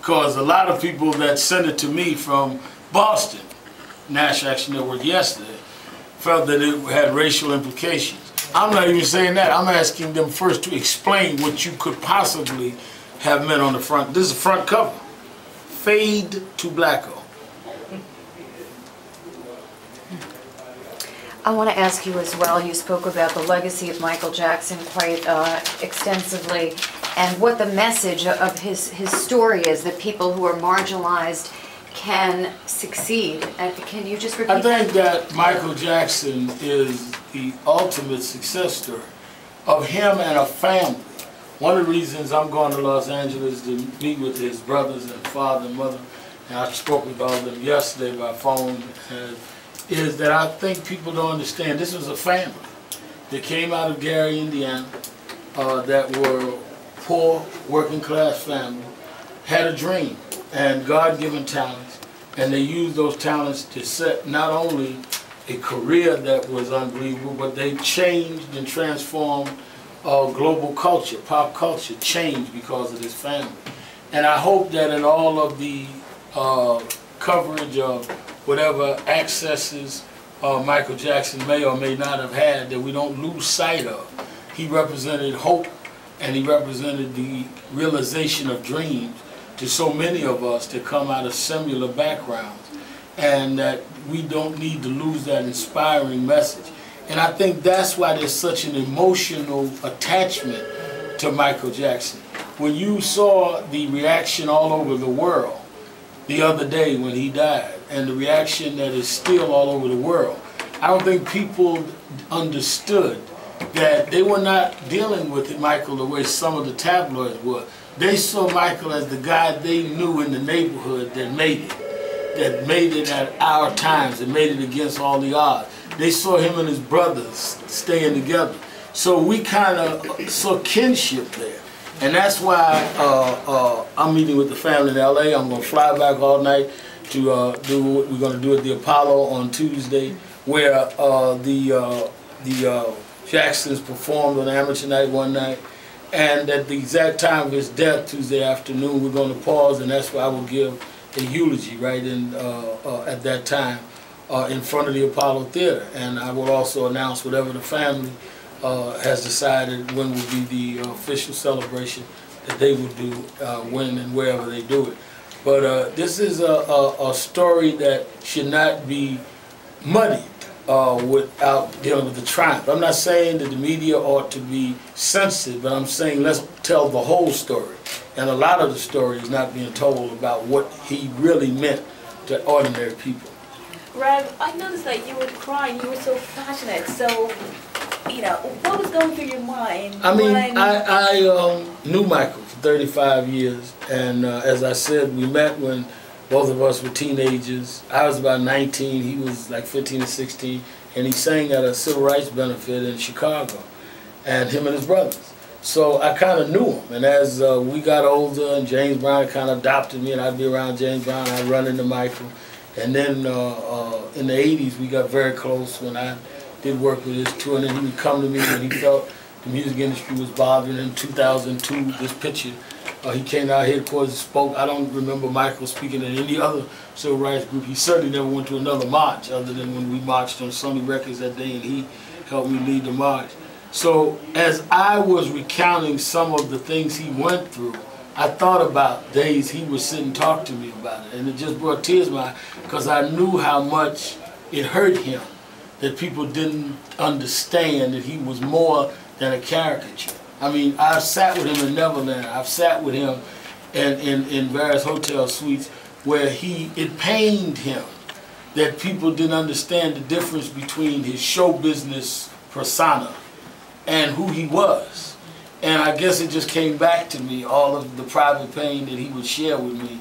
because a lot of people that sent it to me from Boston, National Action Network yesterday, felt that it had racial implications. I'm not even saying that. I'm asking them first to explain what you could possibly have meant on the front. This is the front cover. Fade to Blacko. I want to ask you as well, you spoke about the legacy of Micheal Jackson quite extensively, and what the message of his story is, that people who are marginalized can succeed. And can you just repeat I think that Micheal Jackson is the ultimate success story of him and a family. One of the reasons I'm going to Los Angeles to meet with his brothers and father and mother, and I spoke with all of them yesterday by phone, is that I think people don't understand this was a family that came out of Gary, Indiana, that were poor, working class family, had a dream and God-given talents, and they used those talents to set not only a career that was unbelievable, but they changed and transformed global culture, pop culture changed because of this family. And I hope that in all of the coverage of whatever accesses Micheal Jackson may or may not have had, that we don't lose sight of. He represented hope, and he represented the realization of dreams to so many of us that come out of similar backgrounds, and that we don't need to lose that inspiring message. And I think that's why there's such an emotional attachment to Micheal Jackson. When you saw the reaction all over the world the other day when he died, and the reaction that is still all over the world, I don't think people understood that they were not dealing with Micheal the way some of the tabloids were. They saw Micheal as the guy they knew in the neighborhood that made it at our times, that made it against all the odds. They saw him and his brothers staying together. So we kind of saw kinship there. And that's why I'm meeting with the family in LA. I'm going to fly back all night to do what we're going to do at the Apollo on Tuesday, where the Jacksons performed on amateur night one night. And at the exact time of his death, Tuesday afternoon, we're going to pause, and that's why I will give a eulogy right in at that time in front of the Apollo Theater. And I will also announce whatever the family has decided when will be the official celebration that they will do when and wherever they do it. But this is a story that should not be muddied without dealing with the triumph. I'm not saying that the media ought to be sensitive, but I'm saying let's tell the whole story. And a lot of the story is not being told about what he really meant to ordinary people. Rev, I noticed that you were crying, you were so passionate, so, you know, what was going through your mind? I mean, I knew Micheal for 35 years, and as I said, we met when both of us were teenagers. I was about 19, he was like 15 or 16, and he sang at a civil rights benefit in Chicago, and him and his brothers. So I kind of knew him, and as we got older and James Brown kind of adopted me, and I'd be around James Brown, I'd run into Micheal. And then in the 80s, we got very close when I did work with his tour, and then he would come to me when he felt the music industry was bothering him. In 2002, this picture, he came to our headquarters and spoke. I don't remember Micheal speaking at any other civil rights group. He certainly never went to another march other than when we marched on Sony Records that day, and he helped me lead the march. So as I was recounting some of the things he went through, I thought about days he would sit and talk to me about it, and it just brought tears to my eyes because I knew how much it hurt him that people didn't understand that he was more than a caricature. I mean, I've sat with him in Neverland, I've sat with him in various hotel suites where it pained him that people didn't understand the difference between his show business persona and who he was. And I guess it just came back to me, all of the private pain that he would share with me,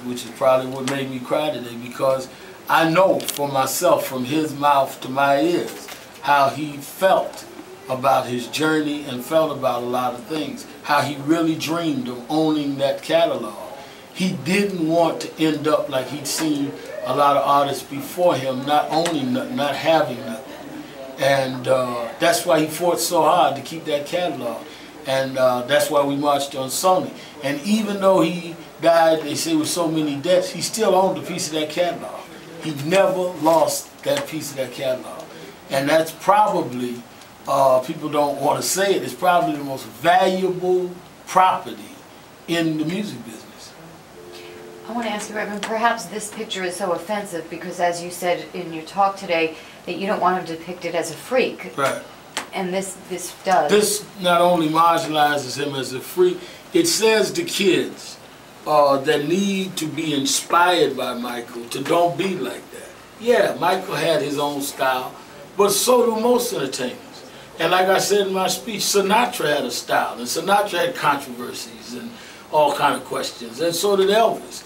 which is probably what made me cry today, because I know for myself, from his mouth to my ears, how he felt about his journey and felt about a lot of things, how he really dreamed of owning that catalog. He didn't want to end up like he'd seen a lot of artists before him, not owning nothing, not having nothing. And that's why he fought so hard to keep that catalog. And that's why we marched on Sony. And even though he died, they say with so many deaths, he still owned a piece of that catalog. He never lost that piece of that catalog. And that's probably, people don't want to say it, it's probably the most valuable property in the music business. I want to ask you, Reverend, perhaps this picture is so offensive because, as you said in your talk today, that you don't want him depicted as a freak. Right. And this does. This not only marginalizes him as a freak, it says to kids that need to be inspired by Michael to don't be like that. Yeah, Michael had his own style, but so do most entertainers. And like I said in my speech, Sinatra had a style, and Sinatra had controversies and all kind of questions, and so did Elvis.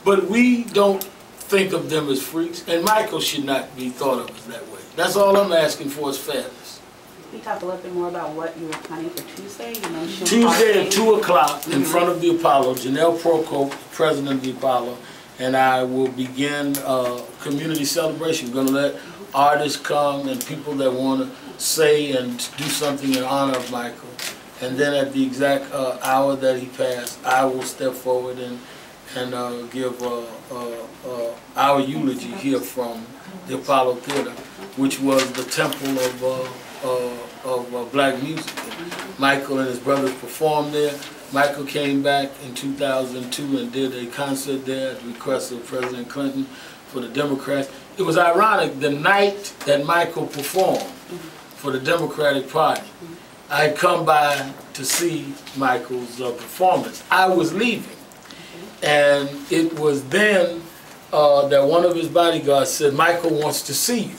But we don't think of them as freaks, and Michael should not be thought of as that way. That's all I'm asking for is fairness. Can you talk a little bit more about what you were planning for Tuesday? Tuesday at 2 o'clock in front of the Apollo, Janelle Procope, president of the Apollo, and I will begin a community celebration. We're going to let artists come and people that want to say and do something in honor of Michael. And then at the exact hour that he passed, I will step forward and give our eulogy here from the Apollo Theater, which was the temple of black music. Michael and his brothers performed there. Michael came back in 2002 and did a concert there at the request of President Clinton for the Democrats. It was ironic, the night that Michael performed for the Democratic Party, I had come by to see Michael's performance. I was leaving, and it was then that one of his bodyguards said, "Michael wants to see you."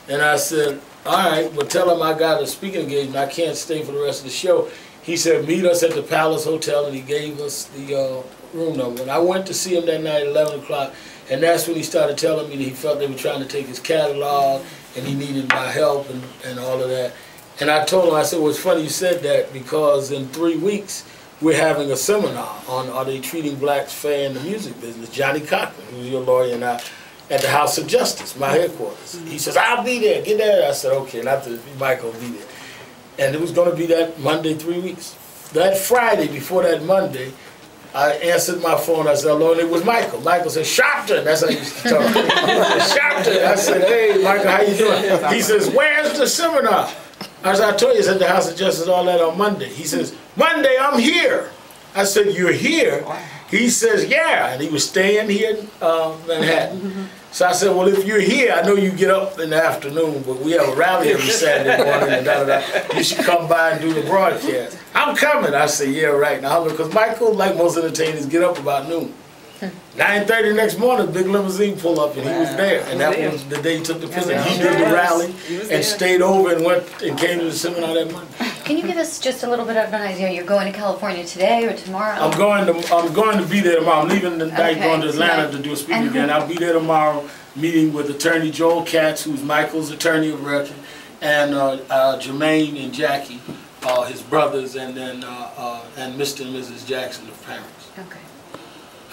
And I said, "All right, but tell him I got a speaking engagement. I can't stay for the rest of the show." He said, "Meet us at the Palace Hotel," and he gave us the room number. And I went to see him that night at 11 o'clock, and that's when he started telling me that he felt they were trying to take his catalog, and he needed my help and all of that. And I told him, I said, "Well, it's funny you said that, because in 3 weeks, we're having a seminar on are they treating blacks fair in the music business." Johnny Cochran, who's your lawyer, and I, at the House of Justice, my headquarters. He says, "I'll be there, get there." I said, "Okay," and I thought Michael will be there. And it was going to be that Monday, 3 weeks. That Friday, before that Monday, I answered my phone. I said, "Hello," and it was Michael. Michael said, "Sharpton." That's how he used to talk. "Sharpton." I said, "Hey, Michael, how you doing?" He says, "Where's the seminar?" I said, "I told you it's at the House of Justice, all that on Monday." He says, "Monday, I'm here." I said, "You're here?" He says, "Yeah," and he was staying here in Manhattan. So I said, "Well, if you're here, I know you get up in the afternoon, but we have a rally every Saturday morning, and da-da-da. You should come by and do the broadcast." "I'm coming." I said, "Yeah, right." Now, because Michael, like most entertainers, get up about noon. 9:30 next morning, big limousine pulled up, and he was there. And that was the day he took the picture. He did the rally and stayed over and went and came to the seminar that Monday. Can you give us just a little bit of an idea? You're going to California today or tomorrow? I'm going to be there tomorrow. I'm leaving tonight, going to Atlanta to do a speaking again. I'll be there tomorrow, meeting with Attorney Joel Katz, who's Michael's attorney of record, and Jermaine and Jackie, his brothers, and then and Mr. and Mrs. Jackson, the parents. Okay.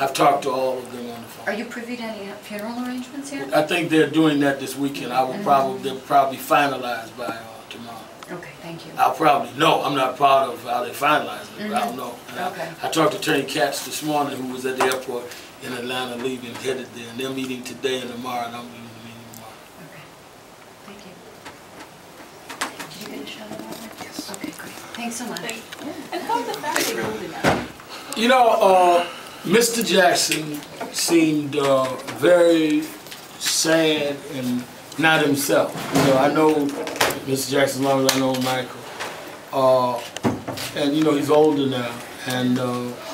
I've talked to all of them on the phone. Are you privy to any funeral arrangements yet? I think they're doing that this weekend. They'll probably finalize by tomorrow. Okay, thank you. I'll probably know. I'm not part of how they finalize it, but I'll know. Okay. I talked to Attorney Katz this morning, who was at the airport in Atlanta, leaving, headed there, and they're meeting today and tomorrow, and I'm leaving the meeting tomorrow. Okay, thank you. Did you finish on the moment? Yes. Okay, great. Thanks so much. And how's the family holding up? You know, Mr. Jackson seemed very sad and not himself. You know, I know Mr. Jackson as long as I know Michael. And you know, he's older now, and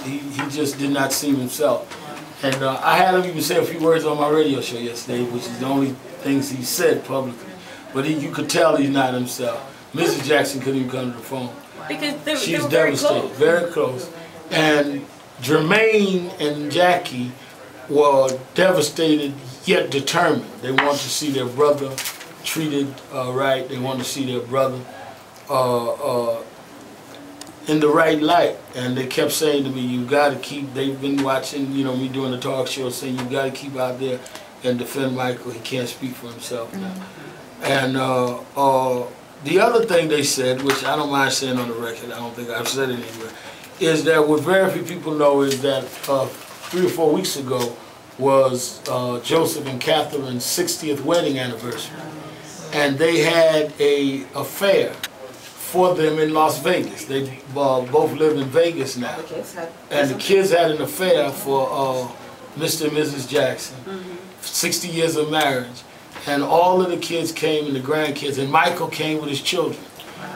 he just did not seem himself. And I had him even say a few words on my radio show yesterday, which is the only things he said publicly. But you could tell he's not himself. Mrs. Jackson couldn't even come to the phone. Because She's devastated, very close. And Jermaine and Jackie were devastated yet determined. They want to see their brother treated right. They want to see their brother in the right light. And they kept saying to me, "You got to keep," they've been watching, you know, me doing the talk show, saying, "You got to keep out there and defend Michael. He can't speak for himself now." And the other thing they said, which I don't mind saying on the record, I don't think I've said it anywhere, is that what very few people know is that 3 or 4 weeks ago was Joseph and Catherine's 60th wedding anniversary. And they had a affair for them in Las Vegas. They both live in Vegas now. And the kids had an affair for Mr. and Mrs. Jackson. 60 years of marriage. And all of the kids came, and the grandkids, and Michael came with his children.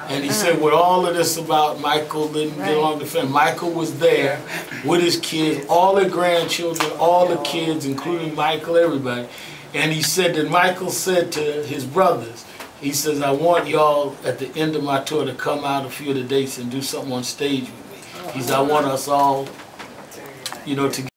And he said, with all of this about Michael didn't get along with the family, Michael was there with his kids, all the grandchildren, all the kids, including Michael, everybody. And he said that Michael said to his brothers, he says, I want y'all at the end of my tour to come out a few of the dates and do something on stage with me. He said, I want us all, you know, to